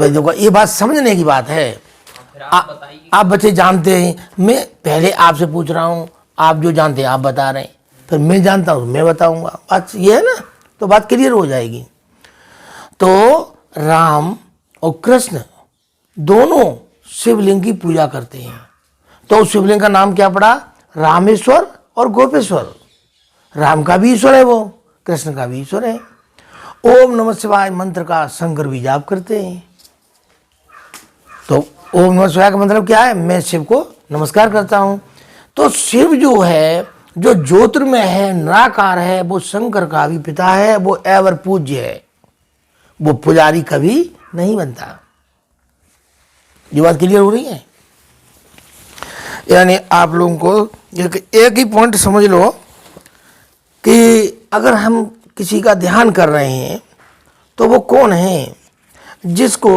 भाई देखो ये बात समझने की बात है। आप बच्चे जानते हैं, मैं पहले आपसे पूछ रहा हूँ, आप जो जानते हैं आप बता रहे हैं, फिर मैं जानता हूँ मैं बताऊंगा, बात ये है ना, तो बात क्लियर हो जाएगी। तो राम और कृष्ण दोनों शिवलिंग की पूजा करते हैं। तो उस शिवलिंग का नाम क्या पड़ा? रामेश्वर और गोपेश्वर। राम का भी ईश्वर है वो, कृष्ण का भी ईश्वर है। ओम नमः शिवाय मंत्र का शंकर भी जाप करते हैं। तो ओम नमः शिवाय का मतलब क्या है? मैं शिव को नमस्कार करता हूं। तो शिव जो है, जो ज्योतिर्मय है, निराकार है, वो शंकर का भी पिता है, वो एवर पूज्य है, वो पुजारी कभी नहीं बनता। ये बात क्लियर हो रही है? यानी आप लोगों को एक ही पॉइंट समझ लो कि अगर हम किसी का ध्यान कर रहे हैं तो वो कौन है जिसको,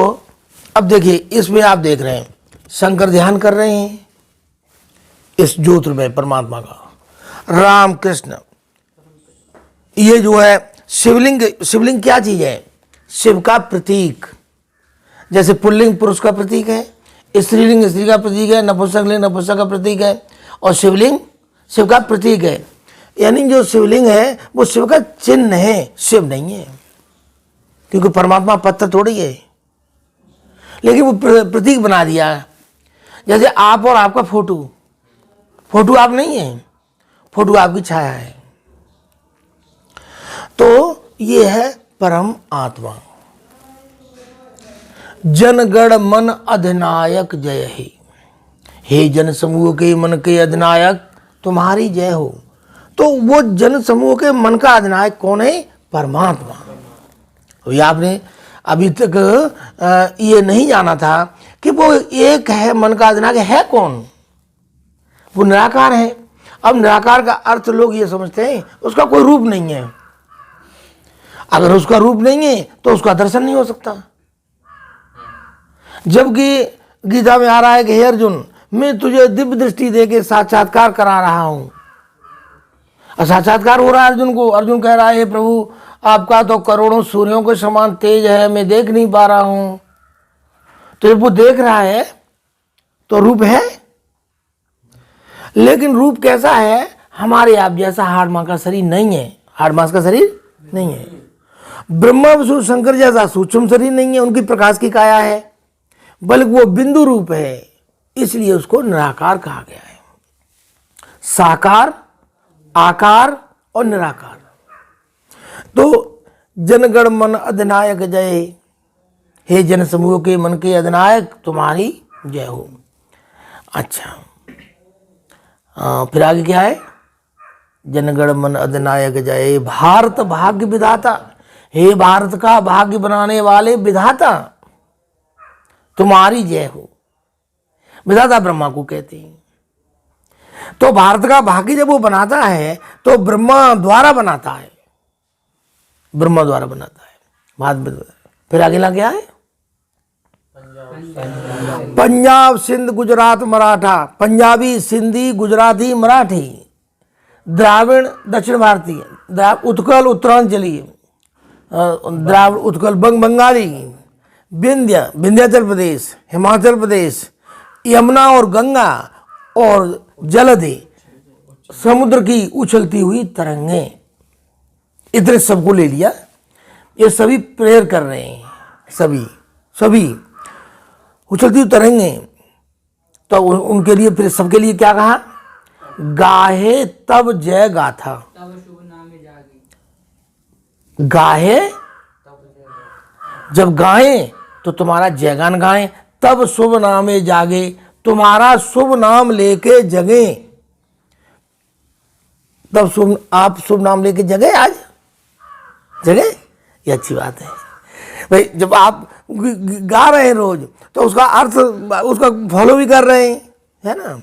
अब देखिए इसमें आप देख रहे हैं शंकर ध्यान कर रहे हैं इस ज्योतिर्मय परमात्मा का, राम कृष्ण, ये जो है शिवलिंग। शिवलिंग क्या चीज है? शिव का प्रतीक। जैसे पुल्लिंग पुरुष का प्रतीक है, स्त्रीलिंग स्त्री का प्रतीक है, नपुंसकलिंग नपुंसक का प्रतीक है, और शिवलिंग शिव का प्रतीक है। यानी जो शिवलिंग है वो शिव का चिन्ह है, शिव नहीं है, क्योंकि परमात्मा पत्थर थोड़ी है, लेकिन वो प्रतीक बना दिया है। जैसे आप और आपका फोटो, फोटो आप नहीं है, फोटो आपकी छाया है। तो ये है परम आत्मा। जनगण मन अधिनायक जय हे जन समूह के मन के अधिनायक तुम्हारी जय हो। तो वो जन समूह के मन का अधिनायक कौन है? परमात्मा। तो ये आपने अभी तक ये नहीं जाना था कि वो एक है, मन का अधिनायक है कौन? वो निराकार है। अब निराकार का अर्थ लोग ये समझते हैं उसका कोई रूप नहीं है। अगर उसका रूप नहीं है तो उसका दर्शन नहीं हो सकता। जबकि गीता में आ रहा है कि हे अर्जुन, मैं तुझे दिव्य दृष्टि देके साक्षात्कार करा रहा हूं। और साक्षात्कार हो रहा है अर्जुन को। अर्जुन कह रहा है हे प्रभु, आपका तो करोड़ों सूर्यों के समान तेज है, मैं देख नहीं पा रहा हूं। तो जब वो देख रहा है तो रूप है, लेकिन रूप कैसा है? हमारे आप जैसा हाड़ मांस का शरीर नहीं है, हाड़ मांस का शरीर नहीं है। ब्रह्मा विष्णु शंकर जैसा सूक्ष्म शरीर नहीं है, उनकी प्रकाश की काया है, बल्कि वो बिंदु रूप है, इसलिए उसको निराकार कहा गया है। साकार, आकार और निराकार। तो जनगण मन अधिनायक जय हे जन समूह के मन के अधिनायक तुम्हारी जय हो। अच्छा, फिर आगे क्या है? जनगण मन अधिनायक जय भारत भाग्य विधाता, हे भारत का भाग्य बनाने वाले विधाता तुम्हारी जय हो। विधाता ब्रह्मा को कहते हैं। तो भारत का भाग्य जब वो बनाता है तो ब्रह्मा द्वारा बनाता है, ब्रह्मा द्वारा बनाता है भारत। फिर आगे ला क्या है? पंजाब सिंध गुजरात मराठा, पंजाबी सिंधी गुजराती मराठी, द्राविड़ दक्षिण भारतीय, उत्कल उत्तरांचली, द्राविड़ उत्कल बंगाली, विंध्य विंध्याचल प्रदेश, हिमाचल प्रदेश, यमुना और गंगा और जलधि, समुद्र की उछलती हुई तरंगें, इतने सबको ले लिया। ये सभी प्रेयर कर रहे हैं, सभी उछलती हुई तरंगें। तो उनके लिए फिर सबके लिए क्या कहा? गाहे तब जय गाथा, गाहे जब गाएं तो तुम्हारा जयगान गाएं, तब शुभ नामे जागे, तुम्हारा शुभ नाम लेके जगे। तब आप शुभ नाम लेके जगे, आज जगे, ये अच्छी बात है भाई। जब आप गा रहे हैं रोज तो उसका अर्थ, उसका फॉलो भी कर रहे हैं, है ना?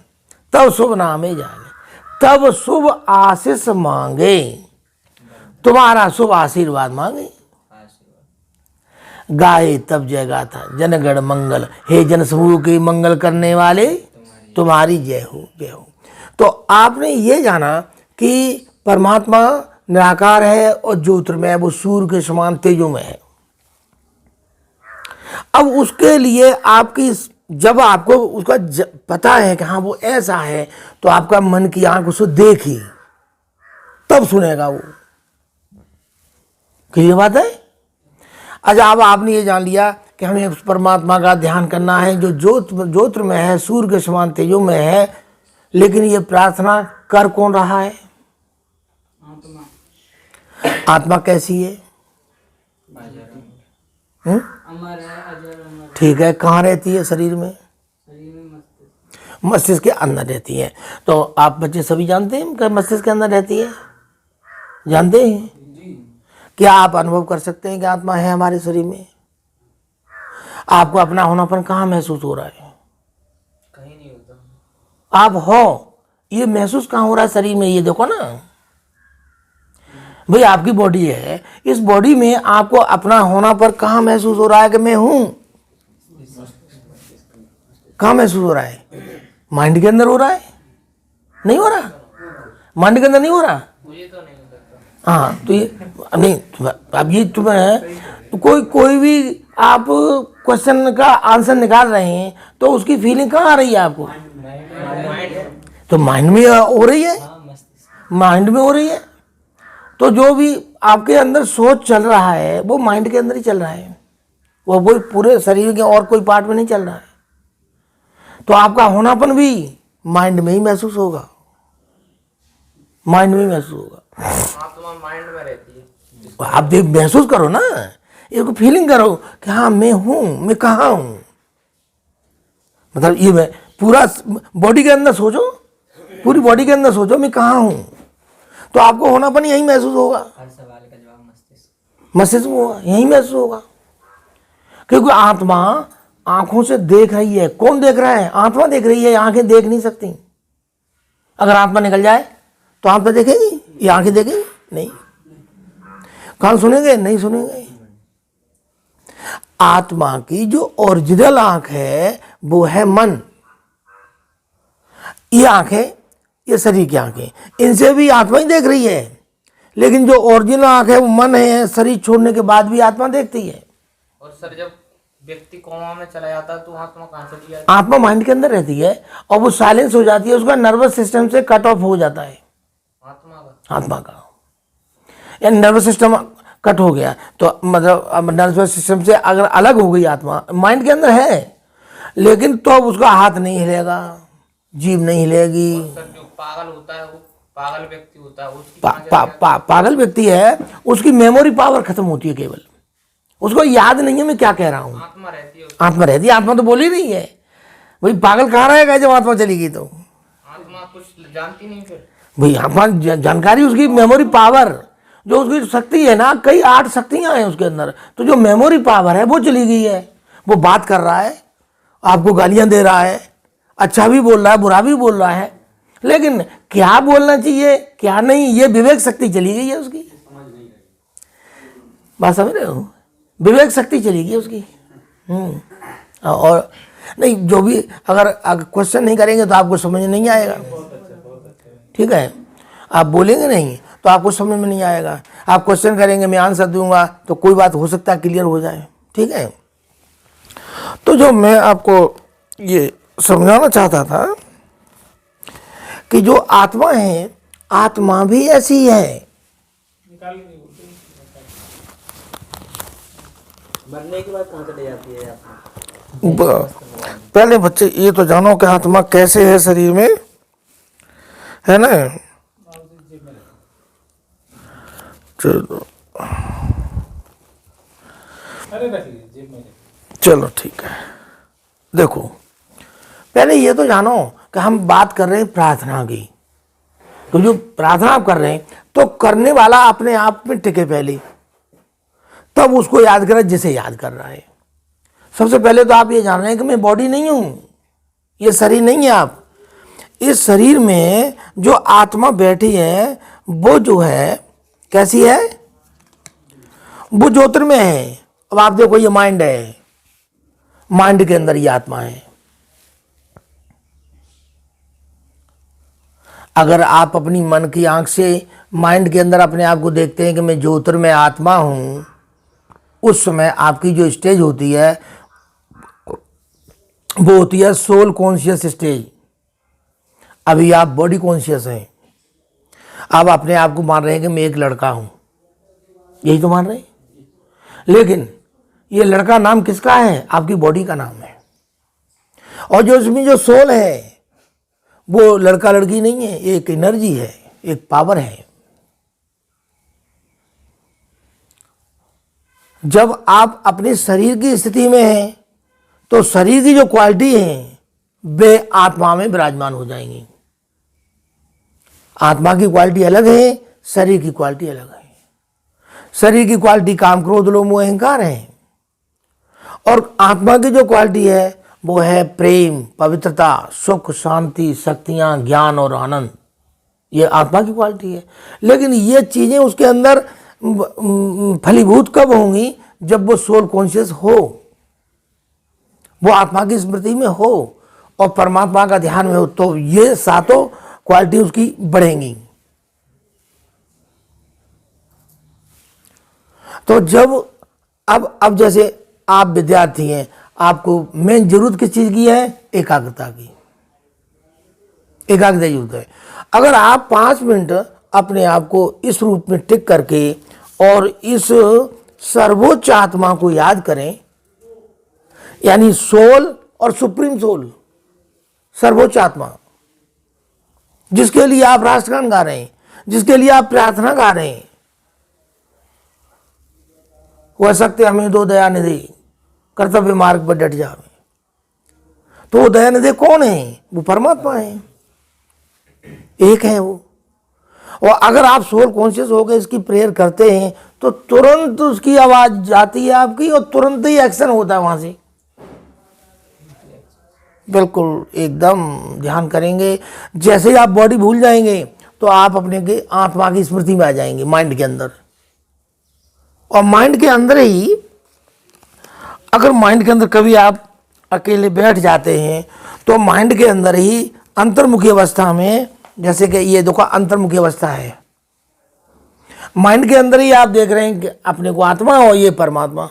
तब शुभ नामे जागे, तब शुभ आशीष मांगे, तुम्हारा शुभ आशीर्वाद मांगे। गाए तब जय गाथा जनगण मंगल, हे जन समूह के मंगल करने वाले तुम्हारी जय हो, जय हो। तो आपने ये जाना कि परमात्मा निराकार है और ज्योतिर्मय, वो सूर्य के समान तेजोमय है। अब उसके लिए आपकी, जब आपको उसका पता है कि हाँ वो ऐसा है, तो आपका मन की आंख उसको देखी तब सुनेगा वो। क्लियर बात है? अच्छा, अब आपने ये जान लिया कि हमें उस परमात्मा का ध्यान करना है जो ज्योत्र में है, सूर्य के समान तेजो में है। लेकिन ये प्रार्थना कर कौन रहा है? आत्मा कैसी है? ठीक है, कहाँ रहती है? शरीर में, मस्तिष्क के अंदर रहती है। तो आप बच्चे सभी जानते हैं कि मस्तिष्क के अंदर रहती है, जानते हैं? क्या आप अनुभव कर सकते हैं कि आत्मा है हमारे शरीर में? आपको अपना होनापन कहाँ महसूस हो रहा है? कहीं नहीं होता। आप हो, ये महसूस कहाँ हो रहा है शरीर में? ये देखो ना भाई, आपकी बॉडी है, इस बॉडी में आपको अपना होना पर कहाँ महसूस हो रहा है कि मैं हूं? कहाँ महसूस हो रहा है? माइंड के अंदर हो रहा है? नहीं हो रहा? माइंड के अंदर नहीं हो रहा? मुझे तो नहीं होता। हाँ, तो ये नहीं, अब ये तुम्हें कोई भी आप क्वेश्चन का आंसर निकाल रहे हैं तो उसकी फीलिंग कहाँ आ रही है आपको? तो माइंड में हो रही है, माइंड में हो रही है। तो जो भी आपके अंदर सोच चल रहा है वो माइंड के अंदर ही चल रहा है, वो कोई पूरे शरीर के और कोई पार्ट में नहीं चल रहा है। तो आपका होनापन भी माइंड में ही महसूस होगा, माइंड में ही महसूस होगा। आत्मा माइंड में रहती है। आप देख, महसूस करो ना, इसको फीलिंग करो कि हाँ मैं हूं, मैं कहाँ हूं। मतलब ये मैं पूरा बॉडी के अंदर सोचो, पूरी बॉडी के अंदर सोचो मैं कहाँ हूं, तो आपको होनापन यही महसूस होगा। हर सवाल का जवाब मस्तिष्क में होगा, यही महसूस होगा। क्योंकि आत्मा आंखों से देख रही है। कौन देख रहा है? आत्मा देख रही है, आंखें देख नहीं सकती। अगर आत्मा निकल जाए तो आत्मा देखेगी? ये आंखें देखेगी? नहीं। कान सुनेंगे? नहीं सुनेंगे। आत्मा की जो ओरिजिनल आंख है वो है मन। ये आंखें, ये शरीर की आंखें, इनसे भी आत्मा ही देख रही है। लेकिन जो ओरिजिनल आंख है वो मन है, शरीर छोड़ने के बाद भी आत्मा देखती है। और सर, जब व्यक्ति कोमा में चला जाता है तो आत्मा कहाँ चली जाती आत्मा माइंड के अंदर रहती है और वो साइलेंस हो जाती है, उसका नर्वस सिस्टम से कट ऑफ हो जाता है। है? आत्मा का यानी नर्वस सिस्टम कट हो गया तो मतलब अब नर्वस सिस्टम से अगर अलग हो गई आत्मा, माइंड के अंदर है लेकिन तो अब उसका हाथ नहीं हिलेगा, जीभ नहीं हिलेगी। सर, जो पागल होता है वो पागल व्यक्ति होता है, उसकी पागल व्यक्ति है, उसकी मेमोरी पावर खत्म होती है, केवल उसको याद नहीं है मैं क्या कह रहा हूँ। आत्मा रहती है। आत्मा रहती है, आत्मा तो बोल ही रही है। भाई पागल कहाँ रहेगा जब आत्मा चली गई? तो आत्मा कुछ जानती नहीं फिर। भाई आत्मा जानकारी, उसकी मेमोरी पावर, जो उसकी शक्ति है ना, कई 8 शक्तियां हैं उसके अंदर, तो जो मेमोरी पावर है वो चली गई है। वो बात कर रहा है, आपको गालियां दे रहा है, अच्छा भी बोल रहा है, बुरा भी बोल रहा है, लेकिन क्या बोलना चाहिए क्या नहीं, ये विवेक शक्ति चली गई है उसकी। बात समझ रहे हो? विवेक शक्ति चली गई उसकी। और नहीं, जो भी अगर क्वेश्चन नहीं करेंगे तो आपको समझ नहीं आएगा। ठीक है, आप बोलेंगे नहीं तो आपको समझ में नहीं आएगा। आप क्वेश्चन करेंगे, मैं आंसर दूंगा, तो कोई बात हो सकता है क्लियर हो जाए। ठीक है, तो जो मैं आपको ये समझाना चाहता था कि जो आत्मा है, आत्मा भी ऐसी है। मरने के बाद कहाँ चले जाती है आत्मा? पहले बच्चे ये तो जानो कि आत्मा कैसे है शरीर में, है ना? चलो चलो ठीक है। देखो, पहले ये तो जानो कि हम बात कर रहे हैं प्रार्थना की। तो जो प्रार्थना आप कर रहे हैं तो करने वाला अपने आप में टिके पहले, तब उसको याद करें जिसे याद कर रहा है। सबसे पहले तो आप ये जान रहे हैं कि मैं बॉडी नहीं हूं, ये शरीर नहीं है। आप इस शरीर में जो आत्मा बैठी है वो जो है कैसी है? वो ज्योतिर्मय है। अब आप देखो, ये माइंड है, माइंड के अंदर ये आत्मा है। अगर आप अपनी मन की आंख से माइंड के अंदर अपने आप को देखते हैं कि मैं ज्योतिर्मय आत्मा हूं, उस समय आपकी जो स्टेज होती है वो होती है सोल कॉन्शियस स्टेज। अभी आप बॉडी कॉन्शियस हैं, आप अपने आप को मान रहे हैं कि मैं एक लड़का हूं, यही तो मान रहे हैं। लेकिन ये लड़का नाम किसका है? आपकी बॉडी का नाम है। और जो इसमें जो सोल है वो लड़का लड़की नहीं है, एक एनर्जी है, एक पावर है। जब आप अपने शरीर की स्थिति में हैं तो शरीर की जो क्वालिटी है वे आत्मा में विराजमान हो जाएंगी। आत्मा की क्वालिटी अलग है, शरीर की क्वालिटी अलग है। शरीर की क्वालिटी काम क्रोध लोभ मोह अहंकार है, और आत्मा की जो क्वालिटी है वो है प्रेम, पवित्रता, सुख, शांति, शक्तियां, ज्ञान और आनंद। ये आत्मा की क्वालिटी है। लेकिन ये चीजें उसके अंदर फलीभूत कब होंगी? जब वो सोल कॉन्शियस हो, वो आत्मा की स्मृति में हो और परमात्मा का ध्यान में हो, तो ये सातों क्वालिटी उसकी बढ़ेंगी। तो जब अब जैसे आप विद्यार्थी हैं, आपको मेन जरूरत किस चीज की है? एकाग्रता की। एकाग्रता जरूरत है। अगर आप 5 मिनट अपने आप को इस रूप में टिक करके और इस सर्वोच्च आत्मा को याद करें, यानी सोल और सुप्रीम सोल, सर्वोच्च आत्मा, जिसके लिए आप राष्ट्रगान गा रहे हैं, जिसके लिए आप प्रार्थना गा रहे हैं, वह सत्य हमें दो दयानिधि, कर्तव्य मार्ग पर डट जावे। तो वो दयानिधि कौन है? वो परमात्मा है, एक है वो। और अगर आप सोल कॉन्शियस होकर इसकी प्रेयर करते हैं तो तुरंत उसकी आवाज जाती है आपकी और तुरंत ही एक्शन होता है वहां से। बिल्कुल एकदम ध्यान करेंगे। जैसे ही आप बॉडी भूल जाएंगे तो आप अपने के आत्मा की स्मृति में आ जाएंगे, माइंड के अंदर। और माइंड के अंदर ही, अगर माइंड के अंदर कभी आप अकेले बैठ जाते हैं तो माइंड के अंदर ही अंतर्मुखी अवस्था में, जैसे कि ये देखो अंतर्मुखी अवस्था है, माइंड के अंदर ही आप देख रहे हैं कि अपने को आत्मा और ये परमात्मा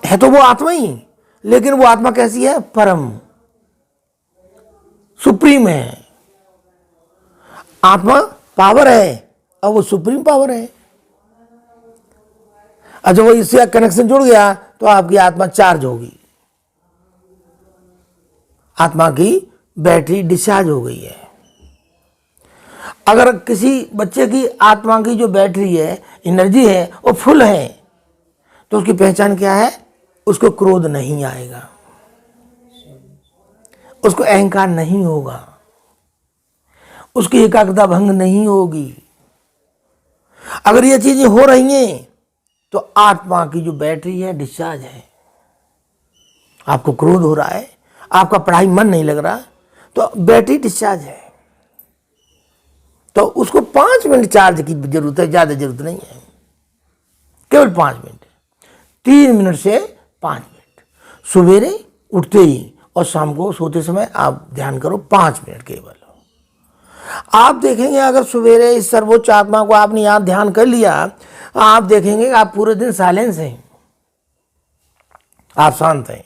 है। तो वो आत्मा ही, लेकिन वो आत्मा कैसी है? परम, सुप्रीम है। आत्मा पावर है और वो सुप्रीम पावर है। अच्छा, वो इससे कनेक्शन जुड़ गया तो आपकी आत्मा चार्ज होगी, आत्मा की बैटरी डिस्चार्ज हो गई है। अगर किसी बच्चे की आत्मा की जो बैटरी है, एनर्जी है, वो फुल है, तो उसकी पहचान क्या है? उसको क्रोध नहीं आएगा, उसको अहंकार नहीं होगा, उसकी एकाग्रता भंग नहीं होगी। अगर ये चीजें हो रही हैं तो आत्मा की जो बैटरी है डिस्चार्ज है। आपको क्रोध हो रहा है, आपका पढ़ाई मन नहीं लग रहा, तो बैटरी डिस्चार्ज है। तो उसको 5 मिनट चार्ज की जरूरत है, ज्यादा जरूरत नहीं है, केवल 5 मिनट, 3 मिनट से 5 मिनट, सवेरे उठते ही और शाम को सोते समय आप ध्यान करो 5 मिनट केवल। आप देखेंगे अगर सवेरे इस सर्वोच्च आत्मा को आपने यहां ध्यान कर लिया, आप देखेंगे कि आप पूरे दिन साइलेंस हैं, आप शांत हैं,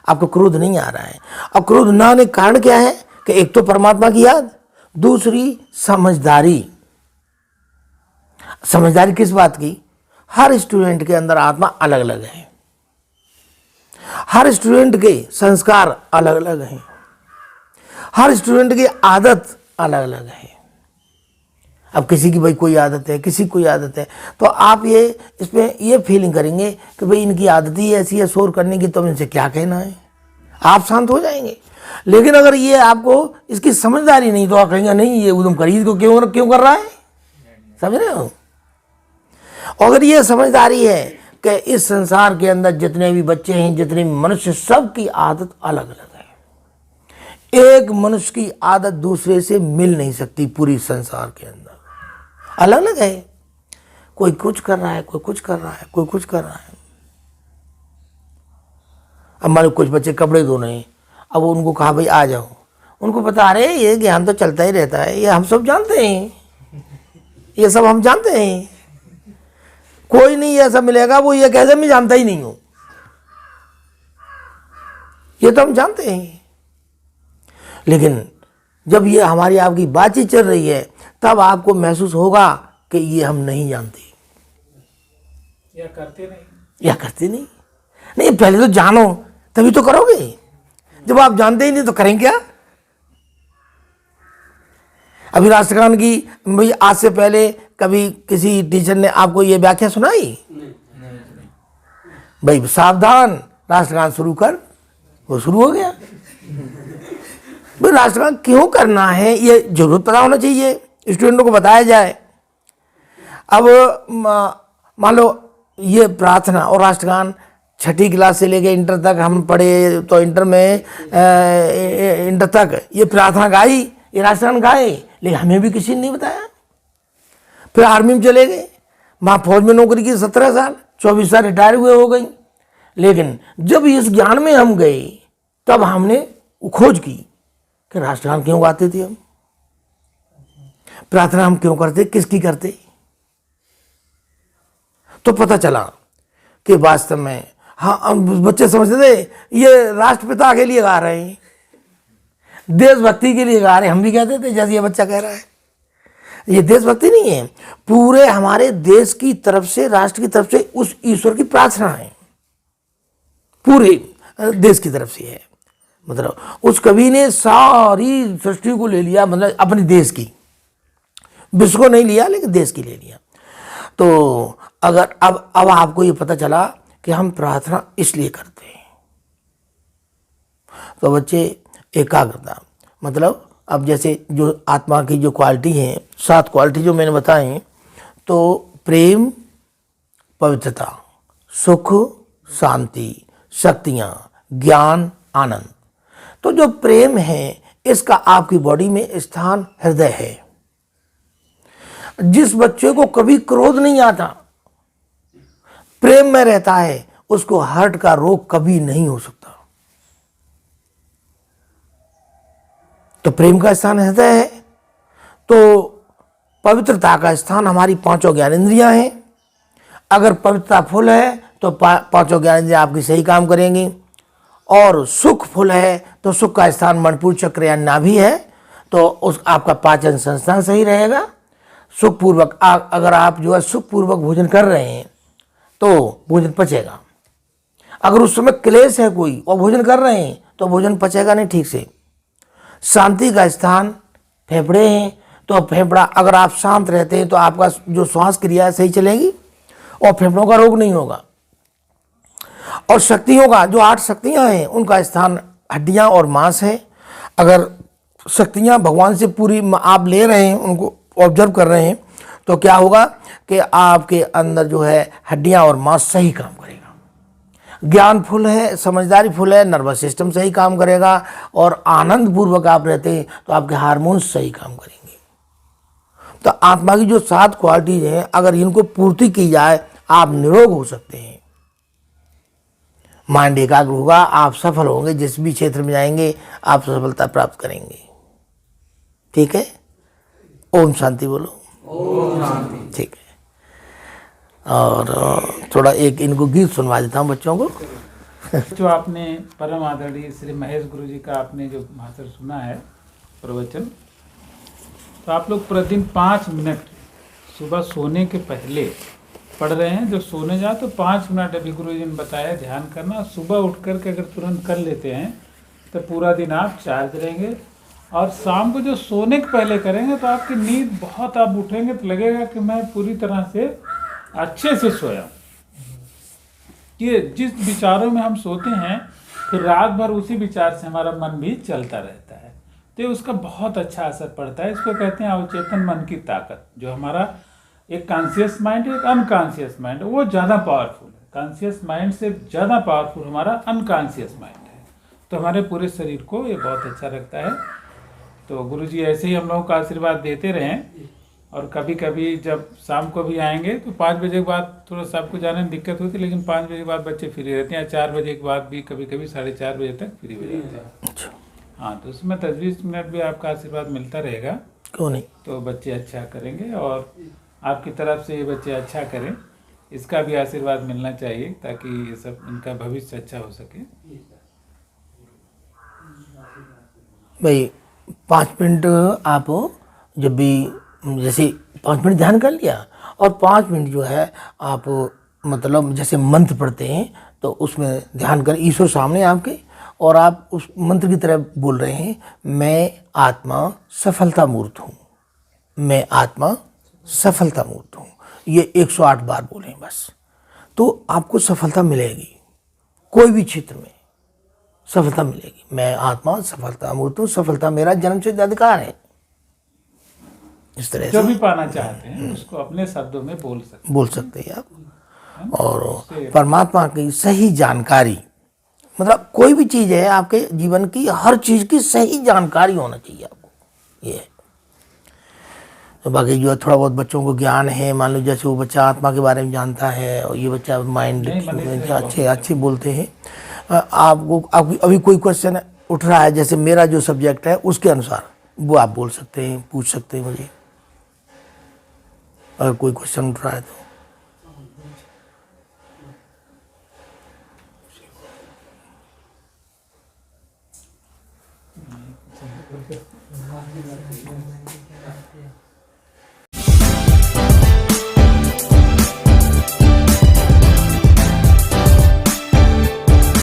आपको क्रोध नहीं आ रहा है। अब क्रोध ना आने का कारण क्या है? कि एक तो परमात्मा की याद, दूसरी समझदारी। समझदारी किस बात की? हर स्टूडेंट के अंदर आत्मा अलग अलग है, हर स्टूडेंट के संस्कार अलग अलग हैं, हर स्टूडेंट की आदत अलग अलग है। अब किसी की भाई कोई आदत है, किसी की कोई आदत है, तो आप ये इसमें ये फीलिंग करेंगे कि भाई इनकी आदत ही ऐसी है शोर करने की, तो इनसे क्या कहना है, आप शांत हो जाएंगे। लेकिन अगर ये आपको इसकी समझदारी नहीं, तो आप कहेंगे नहीं ये उदम खरीद को क्यों कर रहा है, समझ रहे हो। अगर ये समझदारी है कि इस संसार के अंदर जितने भी बच्चे हैं, जितने भी मनुष्य, सबकी आदत अलग अलग है, एक मनुष्य की आदत दूसरे से मिल नहीं सकती, पूरी संसार के अंदर अलग अलग है। कोई कुछ कर रहा है, कोई कुछ कर रहा है, कोई कुछ कर रहा है। अब मान लो कुछ बच्चे कपड़े धो रहे हैं, अब उनको कहा भाई आ जाओ, उनको पता अरे ये ज्ञान तो चलता ही रहता है, ये हम सब जानते हैं, ये सब हम जानते हैं, कोई नहीं ऐसा मिलेगा वो ये कह दे मैं जानता ही नहीं हूं। ये तो हम जानते हैं। लेकिन जब ये हमारी आपकी बातचीत चल रही है तब आपको महसूस होगा कि ये हम नहीं जानते या करते नहीं। या करते नहीं। नहीं, पहले तो जानो तभी तो करोगे। जब आप जानते ही नहीं तो करेंगे क्या? अभी राष्ट्रगान की भाई आज से पहले कभी किसी टीचर ने आपको ये व्याख्या सुनाई? भाई सावधान, राष्ट्रगान शुरू कर, वो शुरू हो गया। भाई राष्ट्रगान क्यों करना है ये जरूर पता होना चाहिए, स्टूडेंटों को बताया जाए। अब मान लो ये प्रार्थना और राष्ट्रगान छठी क्लास से लेके इंटर तक हम पढ़े, तो इंटर में इंटर तक ये प्रार्थना गाई, ये राष्ट्रगान गाए, लेकिन हमें भी किसी ने नहीं बताया। फिर आर्मी में चले गए, वहाँ फौज में नौकरी की 17 साल, 24 साल रिटायर हुए हो गई। लेकिन जब इस ज्ञान में हम गए तब हमने खोज की कि राष्ट्रगान क्यों गाते थे, हम प्रार्थना हम क्यों करते, किसकी करते। तो पता चला कि वास्तव में हाँ, बच्चे समझते थे ये राष्ट्रपिता के लिए गा रहे हैं, देशभक्ति के लिए गा रहे हैं। हम भी कहते थे जैसे ये बच्चा कह रहा है, ये देशभक्ति नहीं है, पूरे हमारे देश की तरफ से, राष्ट्र की तरफ से उस ईश्वर की प्रार्थना है, पूरे देश की तरफ से है। मतलब उस कवि ने सारी सृष्टि को ले लिया, मतलब अपने देश की, विश्व को नहीं लिया लेकिन देश की ले लिया। तो अगर अब आपको ये पता चला कि हम प्रार्थना इसलिए करते हैं, तो बच्चे एकाग्रता, मतलब अब जैसे जो आत्मा की जो क्वालिटी है, 7 क्वालिटी जो मैंने बताई, तो प्रेम, पवित्रता, सुख, शांति, शक्तियाँ, ज्ञान, आनंद। तो जो प्रेम है इसका आपकी बॉडी में स्थान हृदय है। जिस बच्चे को कभी क्रोध नहीं आता, प्रेम में रहता है, उसको हार्ट का रोग कभी नहीं हो सकता। तो प्रेम का स्थान हृदय है। तो पवित्रता का स्थान हमारी 5 ज्ञानेंद्रियां हैं। अगर पवित्रता फुल है तो 5 ज्ञानेंद्रियां आपकी सही काम करेंगी। और सुख फुल है तो सुख का स्थान मणिपुर चक्र या नाभि है, तो उस आपका पाचन संस्थान सही रहेगा। सुखपूर्वक अगर आप जो है सुखपूर्वक भोजन कर रहे हैं तो भोजन पचेगा। अगर उस समय क्लेश है कोई और भोजन कर रहे हैं तो भोजन पचेगा नहीं ठीक से। शांति का स्थान फेफड़े हैं, तो फेफड़ा अगर आप शांत रहते हैं तो आपका जो श्वास क्रिया सही चलेगी और फेफड़ों का रोग नहीं होगा। और शक्तियों का जो 8 शक्तियां हैं उनका स्थान हड्डियां और मांस है। अगर शक्तियां भगवान से पूरी आप ले रहे हैं, उनको ऑब्जर्व कर रहे हैं, तो क्या होगा कि आपके अंदर जो है हड्डियां और मांस सही काम करेगा। ज्ञान फुल है, समझदारी फुल है, नर्वस सिस्टम सही काम करेगा। और आनंद पूर्वक आप रहते हैं तो आपके हार्मोन्स सही काम करेंगे। तो आत्मा की जो 7 क्वालिटीज हैं, अगर इनको पूर्ति की जाए आप निरोग हो सकते हैं। माइंड एकाग्र होगा, आप सफल होंगे, जिस भी क्षेत्र में जाएंगे आप सफलता प्राप्त करेंगे। ठीक है, ओम शांति बोलो। ओम शांति। ठीक है, और थोड़ा एक इनको गीत सुनवा देता हूँ बच्चों को। जो आपने परम आदरणीय श्री महेश गुरु जी का आपने जो भाषण सुना है, प्रवचन, तो आप लोग प्रतिदिन 5 मिनट सुबह सोने के पहले पढ़ रहे हैं। जो सोने जाए तो 5 मिनट अभी गुरु जी ने बताया ध्यान करना। सुबह उठ करके अगर तुरंत कर लेते हैं तो पूरा दिन आप चार्ज रहेंगे। और शाम को जो सोने के पहले करेंगे तो आपकी नींद बहुत, आप उठेंगे तो लगेगा कि मैं पूरी तरह से अच्छे से सोया। कि जिस विचारों में हम सोते हैं फिर रात भर उसी विचार से हमारा मन भी चलता रहता है, तो उसका बहुत अच्छा असर पड़ता है। इसको कहते हैं अवचेतन मन की ताकत। जो हमारा एक कॉन्शियस माइंड, एक अनकॉन्शियस माइंड, वो ज़्यादा पावरफुल है। कॉन्शियस माइंड से ज़्यादा पावरफुल हमारा अनकॉन्शियस माइंड है। तो हमारे पूरे शरीर को ये बहुत अच्छा रखता है। तो गुरुजी ऐसे ही हम लोगों को आशीर्वाद देते रहें। और कभी कभी जब शाम को भी आएंगे तो 5 बजे के बाद थोड़ा सबको जाने में दिक्कत होती है, लेकिन 5 बजे के बाद बच्चे फ्री रहते हैं। 4 बजे के बाद भी कभी कभी 4:30 बजे तक फ्री हो जाते हैं। हाँ, तो उसमें 10-20 मिनट भी आपका आशीर्वाद मिलता रहेगा। क्यों नहीं। तो बच्चे अच्छा करेंगे और आपकी तरफ से ये बच्चे अच्छा करें, इसका भी आशीर्वाद मिलना चाहिए ताकि ये सब इनका भविष्य अच्छा हो सके। भाई 5 मिनट आप जब भी जैसे 5 मिनट ध्यान कर लिया और 5 मिनट जो है आप मतलब जैसे मंत्र पढ़ते हैं तो उसमें ध्यान कर, ईश्वर सामने आपके और आप उस मंत्र की तरह बोल रहे हैं, मैं आत्मा सफलता मूर्त हूँ, मैं आत्मा सफलता मूर्त हूँ। ये 108 बार बोलें बस, तो आपको सफलता मिलेगी, कोई भी क्षेत्र में सफलता मिलेगी। मैं आत्मा सफलता मूर्त हूँ, सफलता मेरा जन्म से अधिकार है। इस तरह जो से भी पाना चाहते हैं उसको अपने शब्दों में बोल सकते हैं आप। हैं। और उससे परमात्मा की सही जानकारी, मतलब कोई भी चीज़ है आपके जीवन की, हर चीज़ की सही जानकारी होना चाहिए आपको, ये है। तो बाकी जो है थोड़ा बहुत बच्चों को ज्ञान है, मान लो जैसे वो बच्चा आत्मा के बारे में जानता है और ये बच्चा माइंड नहीं, मनीष भाई अच्छे अच्छे बोलते हैं। आपको अभी कोई क्वेश्चन उठ रहा है जैसे मेरा जो सब्जेक्ट है उसके अनुसार, वो आप बोल सकते हैं, पूछ सकते हैं मुझे, अगर कोई क्वेश्चन उठ रहा है तो।